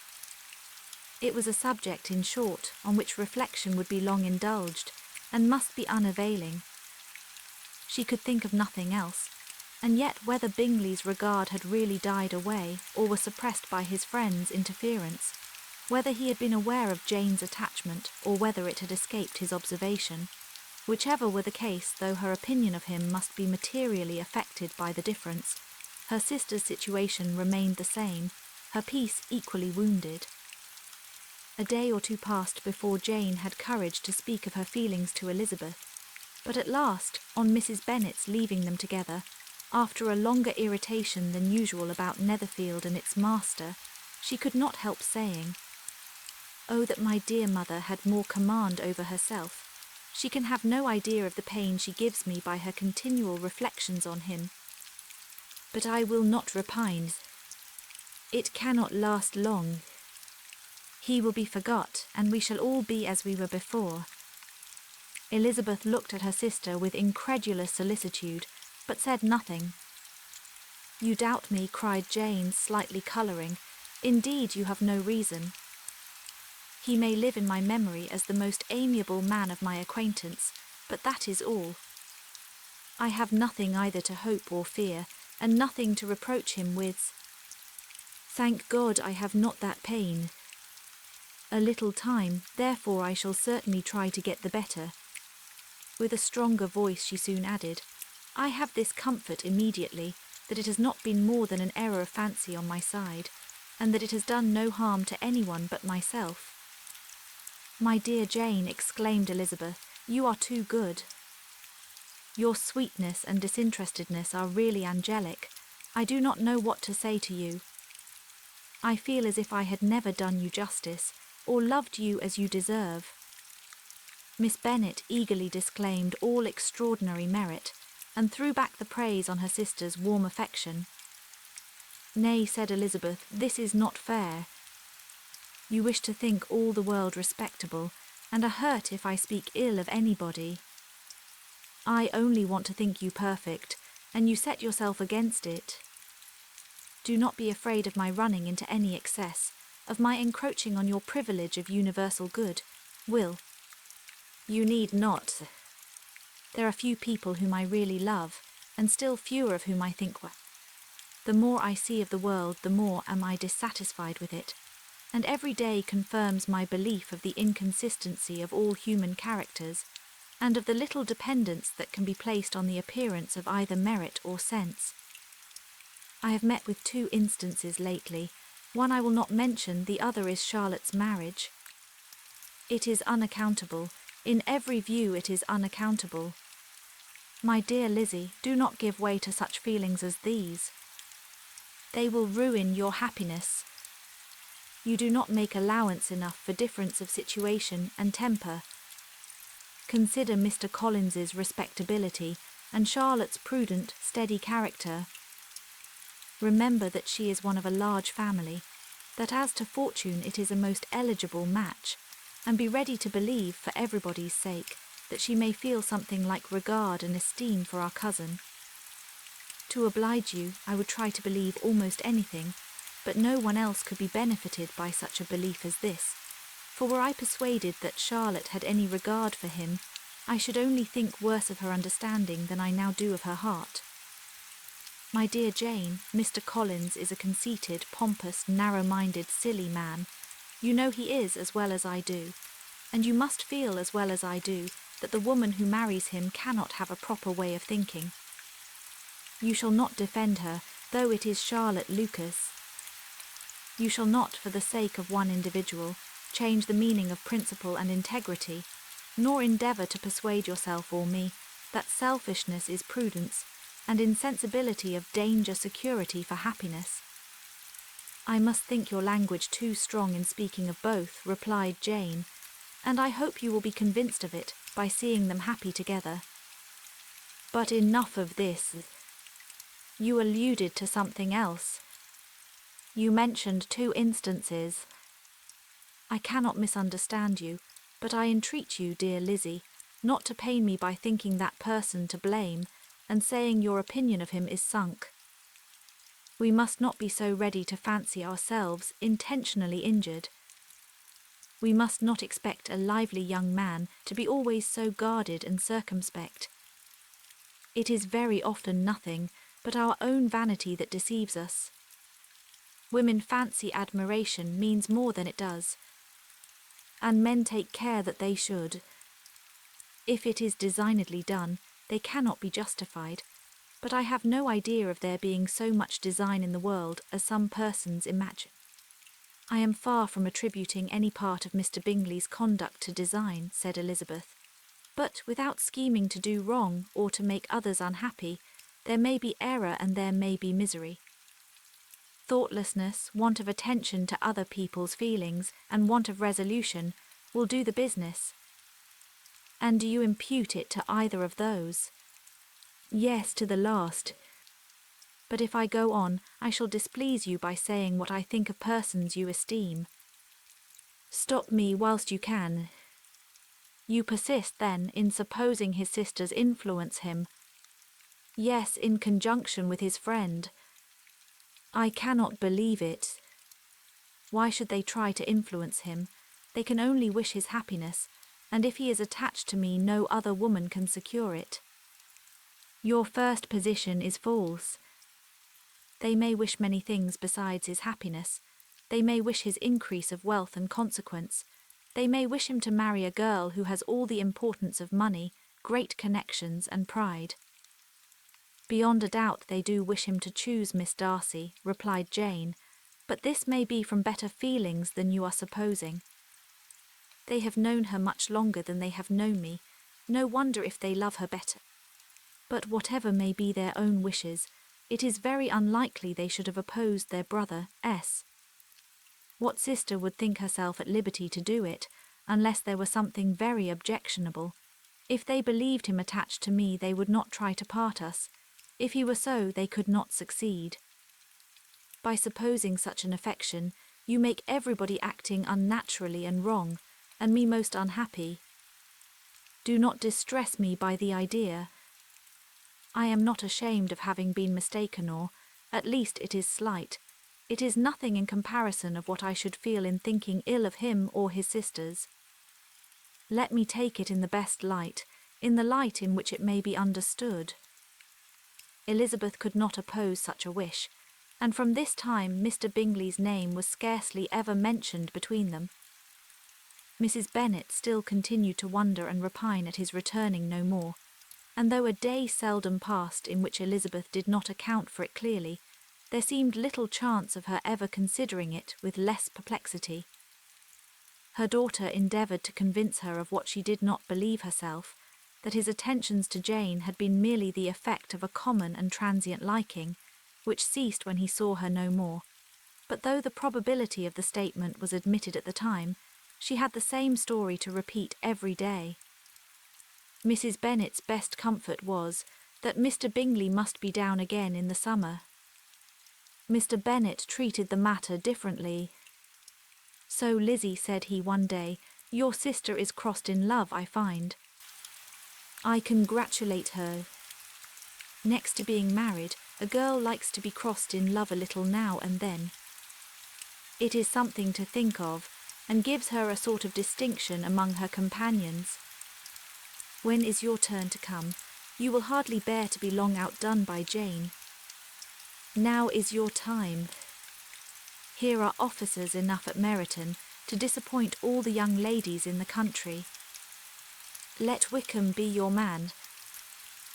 Speaker 2: It was a subject, in short, on which reflection would be long indulged, and must be unavailing. She could think of nothing else, and yet whether Bingley's regard had really died away, or was suppressed by his friend's interference, whether he had been aware of Jane's attachment, or whether it had escaped his observation, whichever were the case, though her opinion of him must be materially affected by the difference, her sister's situation remained the same, her peace equally wounded. A day or two passed before Jane had courage to speak of her feelings to Elizabeth, but at last, on Mrs. Bennet's leaving them together, after a longer irritation than usual about Netherfield and its master, she could not help saying, "Oh, that my dear mother had more command over herself. She can have no idea of the pain she gives me by her continual reflections on him. But I will not repine. It cannot last long. He will be forgot, and we shall all be as we were before." Elizabeth looked at her sister with incredulous solicitude, but said nothing. "You doubt me," cried Jane, slightly colouring. "Indeed, you have no reason. He may live in my memory as the most amiable man of my acquaintance, but that is all. I have nothing either to hope or fear, and nothing to reproach him with. Thank God I have not that pain. A little time, therefore I shall certainly try to get the better." With a stronger voice she soon added, "I have this comfort immediately, that it has not been more than an error of fancy on my side, and that it has done no harm to anyone but myself." "My dear Jane," exclaimed Elizabeth, "you are too good. Your sweetness and disinterestedness are really angelic. I do not know what to say to you. I feel as if I had never done you justice, or loved you as you deserve." Miss Bennet eagerly disclaimed all extraordinary merit, and threw back the praise on her sister's warm affection. "Nay," said Elizabeth, "this is not fair. You wish to think all the world respectable, and are hurt if I speak ill of anybody. I only want to think you perfect, and you set yourself against it. Do not be afraid of my running into any excess, of my encroaching on your privilege of universal good. You need not. There are few people whom I really love, and still fewer of whom I think well. The more I see of the world, the more am I dissatisfied with it, and every day confirms my belief of the inconsistency of all human characters, and of the little dependence that can be placed on the appearance of either merit or sense. I have met with 2 instances lately. One I will not mention, the other is Charlotte's marriage. It is unaccountable. In every view it is unaccountable. My dear Lizzie, do not give way to such feelings as these. They will ruin your happiness. You do not make allowance enough for difference of situation and temper. Consider Mr. Collins's respectability and Charlotte's prudent, steady character. Remember that she is one of a large family, that as to fortune it is a most eligible match, and be ready to believe, for everybody's sake, that she may feel something like regard and esteem for our cousin. To oblige you, I would try to believe almost anything, but no one else could be benefited by such a belief as this, for were I persuaded that Charlotte had any regard for him, I should only think worse of her understanding than I now do of her heart. My dear Jane, Mr. Collins is a conceited, pompous, narrow-minded, silly man. You know he is as well as I do. And you must feel as well as I do that the woman who marries him cannot have a proper way of thinking. You shall not defend her, though it is Charlotte Lucas. You shall not, for the sake of one individual, change the meaning of principle and integrity, nor endeavour to persuade yourself or me that selfishness is prudence, and insensibility of danger security for happiness. I must think your language too strong in speaking of both, replied Jane, and I hope you will be convinced of it by seeing them happy together. But enough of this. You alluded to something else. You mentioned 2 instances. I cannot misunderstand you, but I entreat you, dear Lizzie, not to pain me by thinking that person to blame, and saying your opinion of him is sunk. We must not be so ready to fancy ourselves intentionally injured. We must not expect a lively young man to be always so guarded and circumspect. It is very often nothing but our own vanity that deceives us. Women fancy admiration means more than it does, and men take care that they should. If it is designedly done, they cannot be justified, but I have no idea of there being so much design in the world as some persons imagine. I am far from attributing any part of Mr. Bingley's conduct to design, said Elizabeth, but without scheming to do wrong or to make others unhappy, there may be error and there may be misery. Thoughtlessness, want of attention to other people's feelings, and want of resolution will do the business. And do you impute it to either of those? Yes, to the last. But if I go on, I shall displease you by saying what I think of persons you esteem. Stop me whilst you can. You persist, then, in supposing his sisters influence him. Yes, in conjunction with his friend. I cannot believe it. Why should they try to influence him? They can only wish his happiness, and if he is attached to me, no other woman can secure it. Your first position is false. They may wish many things besides his happiness. They may wish his increase of wealth and consequence. They may wish him to marry a girl who has all the importance of money, great connections, and pride. Beyond a doubt they do wish him to choose Miss Darcy, replied Jane, but this may be from better feelings than you are supposing. They have known her much longer than they have known me. No wonder if they love her better. But whatever may be their own wishes, it is very unlikely they should have opposed their brother, S. What sister would think herself at liberty to do it, unless there were something very objectionable? If they believed him attached to me, they would not try to part us. If he were so, they could not succeed. By supposing such an affection, you make everybody acting unnaturally and wrong, and me most unhappy. Do not distress me by the idea. I am not ashamed of having been mistaken, or, at least, it is slight. It is nothing in comparison of what I should feel in thinking ill of him or his sisters. Let me take it in the best light, in the light in which it may be understood. Elizabeth could not oppose such a wish, and from this time Mr. Bingley's name was scarcely ever mentioned between them. Mrs. Bennet still continued to wonder and repine at his returning no more, and though a day seldom passed in which Elizabeth did not account for it clearly, there seemed little chance of her ever considering it with less perplexity. Her daughter endeavoured to convince her of what she did not believe herself, that his attentions to Jane had been merely the effect of a common and transient liking, which ceased when he saw her no more. But though the probability of the statement was admitted at the time, she had the same story to repeat every day. Mrs. Bennet's best comfort was that Mr. Bingley must be down again in the summer. Mr. Bennet treated the matter differently. So, Lizzie, said he one day, your sister is crossed in love, I find. I congratulate her. Next to being married, a girl likes to be crossed in love a little now and then. It is something to think of, and gives her a sort of distinction among her companions. When is your turn to come? You will hardly bear to be long outdone by Jane. Now is your time. Here are officers enough at Meryton to disappoint all the young ladies in the country. Let Wickham be your man.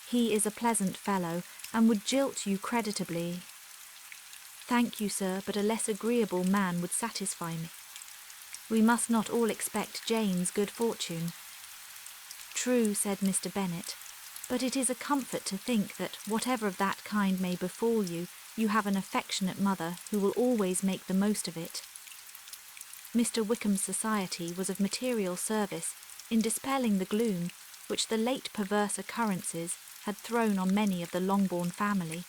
Speaker 2: He is a pleasant fellow, and would jilt you creditably. Thank you, sir, but a less agreeable man would satisfy me. We must not all expect Jane's good fortune. True, said Mr. Bennet, but it is a comfort to think that, whatever of that kind may befall you, you have an affectionate mother who will always make the most of it. Mr. Wickham's society was of material service in dispelling the gloom which the late perverse occurrences had thrown on many of the Longbourn family.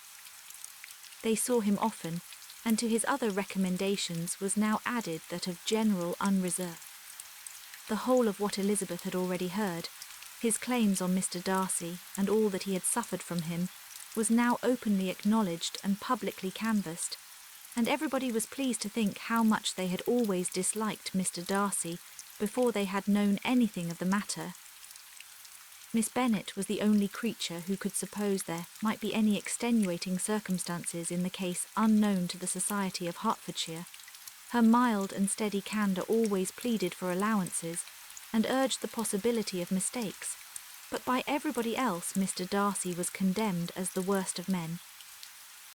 Speaker 2: They saw him often, and to his other recommendations was now added that of general unreserve. The whole of what Elizabeth had already heard, his claims on Mr. Darcy and all that he had suffered from him, was now openly acknowledged and publicly canvassed, and everybody was pleased to think how much they had always disliked Mr. Darcy before they had known anything of the matter. Miss Bennet was the only creature who could suppose there might be any extenuating circumstances in the case unknown to the society of Hertfordshire. Her mild and steady candour always pleaded for allowances, and urged the possibility of mistakes, but by everybody else Mr. Darcy was condemned as the worst of men,